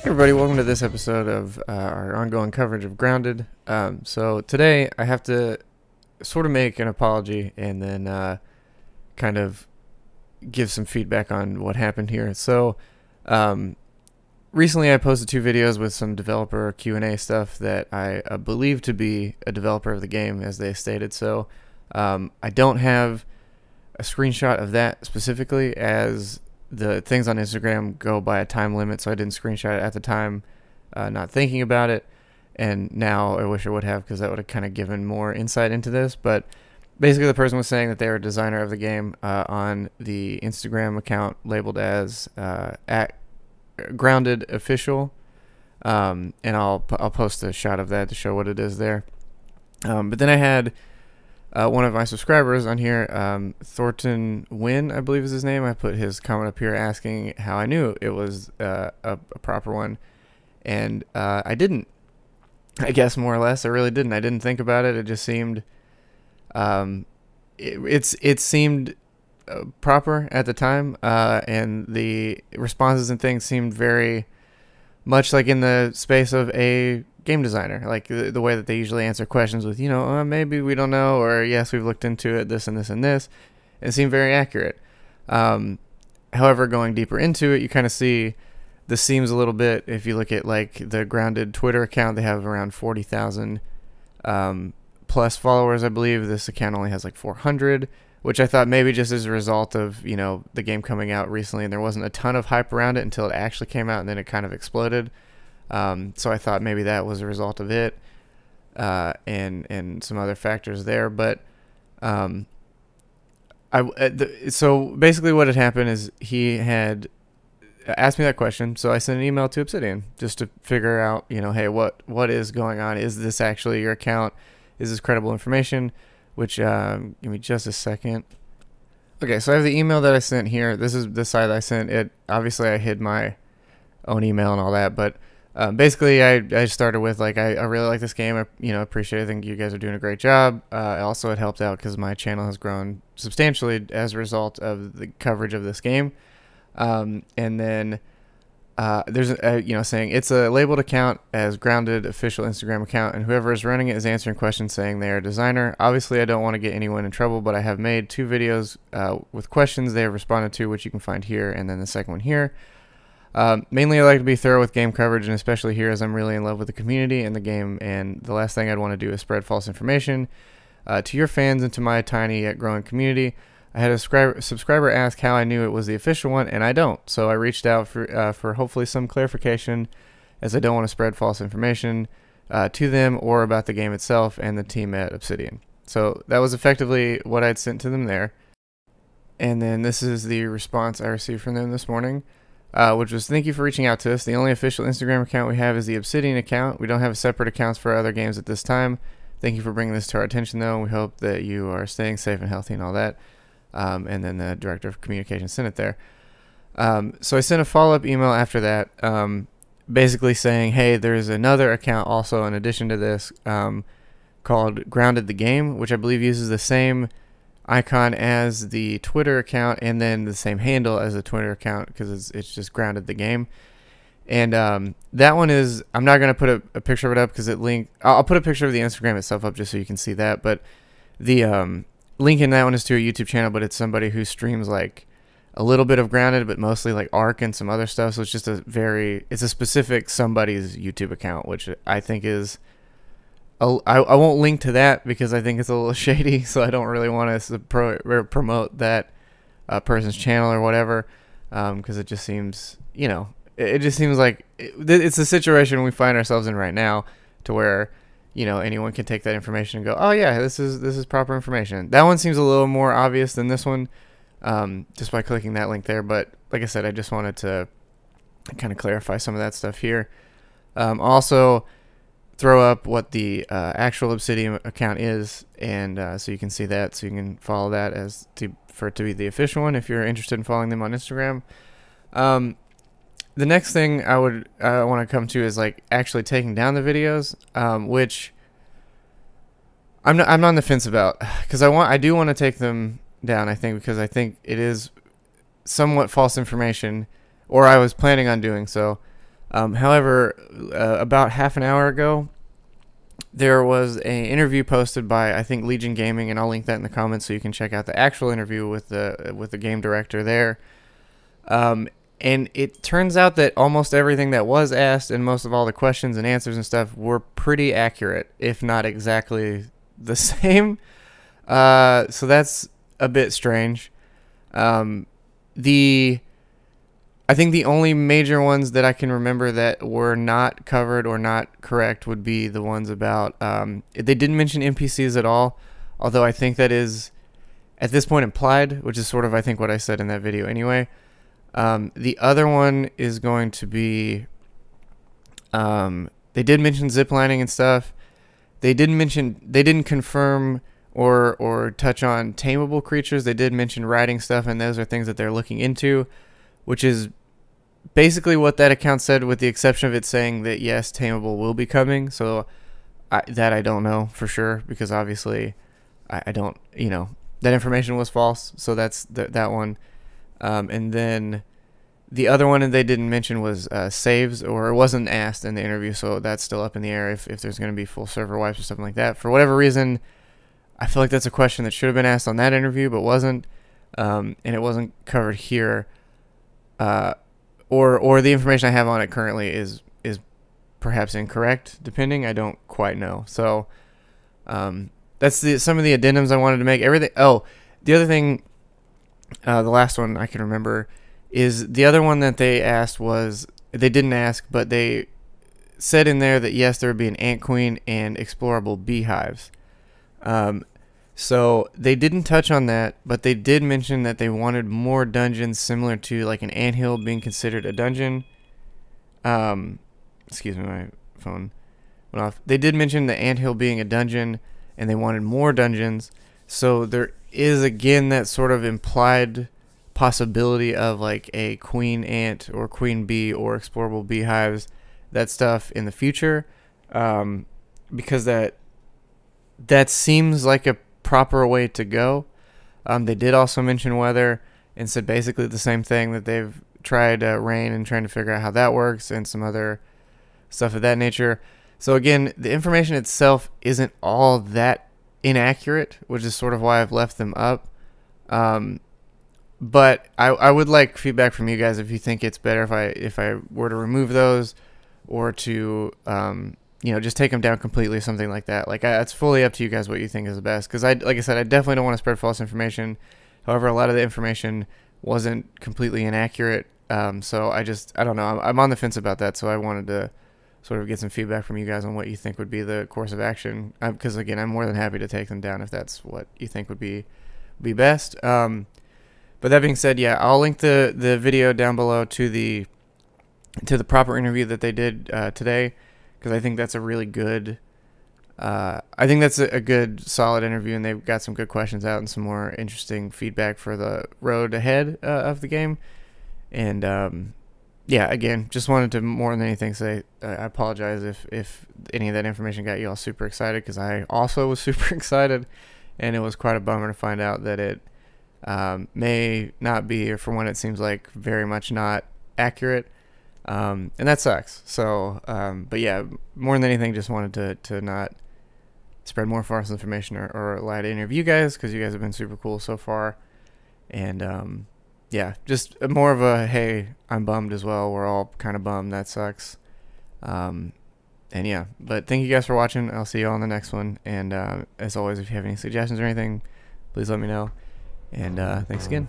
Everybody, welcome to this episode of our ongoing coverage of Grounded. So today I have to sort of make an apology and then kind of give some feedback on what happened here. So recently I posted 2 videos with some developer Q&A stuff that I believe to be a developer of the game, as they stated. So I don't have a screenshot of that specifically, as the things on Instagram go by a time limit, so I didn't screenshot it at the time, not thinking about it, and now I wish I would have, because that would have kind of given more insight into this. But basically the person was saying that they were a designer of the game on the Instagram account labeled as at Grounded Official, and I'll post a shot of that to show what it is there. But then I had one of my subscribers on here, Thornton Wynn, I believe is his name. I put his comment up here asking how I knew it was a proper one, and I didn't. I guess more or less, I really didn't. I didn't think about it. It just seemed, it seemed proper at the time, and the responses and things seemed very much like in the space of a game designer, like the way that they usually answer questions with, maybe we don't know, or yes, we've looked into it, this and this and this. It seemed very accurate. However, going deeper into it, you kind of see the seams a little bit. If you look at like the Grounded Twitter account, they have around 40,000 plus followers, I believe. This account only has like 400, which I thought maybe just as a result of, the game coming out recently, and there wasn't a ton of hype around it until it actually came out, and then it kind of exploded. So I thought maybe that was a result of it, and some other factors there. But so basically what had happened is he had asked me that question. So I sent an email to Obsidian just to figure out, hey, what is going on? Is this actually your account? Is this credible information? Which, give me just a second. Okay, so I have the email that I sent here. This is the site I sent it. Obviously, I hid my own email and all that, but basically, I started with, like, I really like this game. I appreciate it. I think you guys are doing a great job. Also, it helped out because my channel has grown substantially as a result of the coverage of this game. And then there's saying it's a labeled account as Grounded Official Instagram account, and whoever is running it is answering questions saying they are a designer. Obviously, I don't want to get anyone in trouble, but I have made 2 videos with questions they have responded to, which you can find here, and then the second one here. Mainly I like to be thorough with game coverage, and especially here, as I'm really in love with the community and the game, and the last thing I'd want to do is spread false information to your fans and to my tiny yet growing community. I had a subscriber ask how I knew it was the official one, and I don't. So I reached out for hopefully some clarification, as I don't want to spread false information to them or about the game itself and the team at Obsidian. So that was effectively what I'd sent to them there. And then this is the response I received from them this morning, which was, thank you for reaching out to us. The only official Instagram account we have is the Obsidian account. We don't have separate accounts for other games at this time. Thank you for bringing this to our attention, though, and we hope that you are staying safe and healthy and all that. And then the director of communications sent it there. So I sent a follow-up email after that, basically saying, hey, there's another account also in addition to this called Grounded the Game, which I believe uses the same icon as the Twitter account and then the same handle as the Twitter account, because it's just Grounded the Game. And that one is, I'm not going to put a picture of it up because I'll put a picture of the Instagram itself up just so you can see that. But the link in that one is to a YouTube channel, but it's somebody who streams like a little bit of Grounded, but mostly like Ark and some other stuff. So it's just it's a specific somebody's YouTube account, which I think is, I won't link to that because I think it's a little shady. So I don't really want to promote that person's channel or whatever, because it just seems, it just seems like it's a situation we find ourselves in right now, to where anyone can take that information and go, oh yeah, this is proper information. That one seems a little more obvious than this one, just by clicking that link there. But like I said, I just wanted to kind of clarify some of that stuff here. Also throw up what the actual Obsidian account is, and so you can see that, so you can follow that for it to be the official one if you're interested in following them on Instagram. The next thing I want to come to is like actually taking down the videos, which I'm on the fence about, because I do want to take them down, I think, because I think it is somewhat false information, or I was planning on doing so. However, about half an hour ago, there was an interview posted by, I think, Legion Gaming, and I'll link that in the comments so you can check out the actual interview with the game director there. And it turns out that almost everything that was asked and most of all the questions and answers and stuff were pretty accurate, if not exactly the same. So that's a bit strange. I think the only major ones that I can remember that were not covered or not correct would be the ones about, they didn't mention NPCs at all, although I think that is at this point implied, which is sort of, I think, what I said in that video anyway. The other one is going to be, they did mention ziplining and stuff. They didn't confirm or touch on tameable creatures. They did mention riding stuff, and those are things that they're looking into, which is basically what that account said, with the exception of it saying that yes, tameable will be coming. So I don't know for sure, because obviously I don't, that information was false. So that's that one. And then the other one that they didn't mention was saves, or it wasn't asked in the interview, so that's still up in the air if there's going to be full server wipes or something like that. For whatever reason, I feel like that's a question that should have been asked on that interview, but wasn't, and it wasn't covered here. Or the information I have on it currently is perhaps incorrect, depending. I don't quite know. So that's some of the addendums I wanted to make. Everything. Oh, the other thing, the last one I can remember is the other one that they asked was, they didn't ask, but they said in there that yes, there would be an ant queen and explorable beehives. So they didn't touch on that, but they did mention that they wanted more dungeons similar to like an anthill being considered a dungeon. Excuse me, my phone went off. They did mention the anthill being a dungeon, and they wanted more dungeons. So there is again that sort of implied possibility of like a queen ant or queen bee or explorable beehives, that stuff in the future, because that seems like a proper way to go. They did also mention weather and said basically the same thing, that they've tried rain and trying to figure out how that works, and some other stuff of that nature. So again, the information itself isn't all that inaccurate, which is sort of why I've left them up. But I would like feedback from you guys if you think it's better if I were to remove those, or to just take them down completely, something like that. Like, it's fully up to you guys what you think is the best, because like I said, I definitely don't want to spread false information. However, a lot of the information wasn't completely inaccurate, so I don't know. I'm on the fence about that, so I wanted to sort of get some feedback from you guys on what you think would be the course of action, because again, I'm more than happy to take them down if that's what you think would be best. But that being said, yeah, I'll link the video down below to the proper interview that they did today, because I think that's a really good, I think that's a good solid interview, and they've got some good questions out and some more interesting feedback for the road ahead of the game. And yeah, again, just wanted to more than anything say I apologize if any of that information got you all super excited, because I also was super excited, and it was quite a bummer to find out that it may not be, or for one it seems like very much not accurate. And that sucks. So, but yeah, more than anything, just wanted to not spread more false information or lie to any of you guys, because you guys have been super cool so far. And yeah, just more of a, hey, I'm bummed as well. We're all kind of bummed. That sucks. And yeah, but thank you guys for watching. I'll see you all in the next one. And as always, if you have any suggestions or anything, please let me know. And thanks again.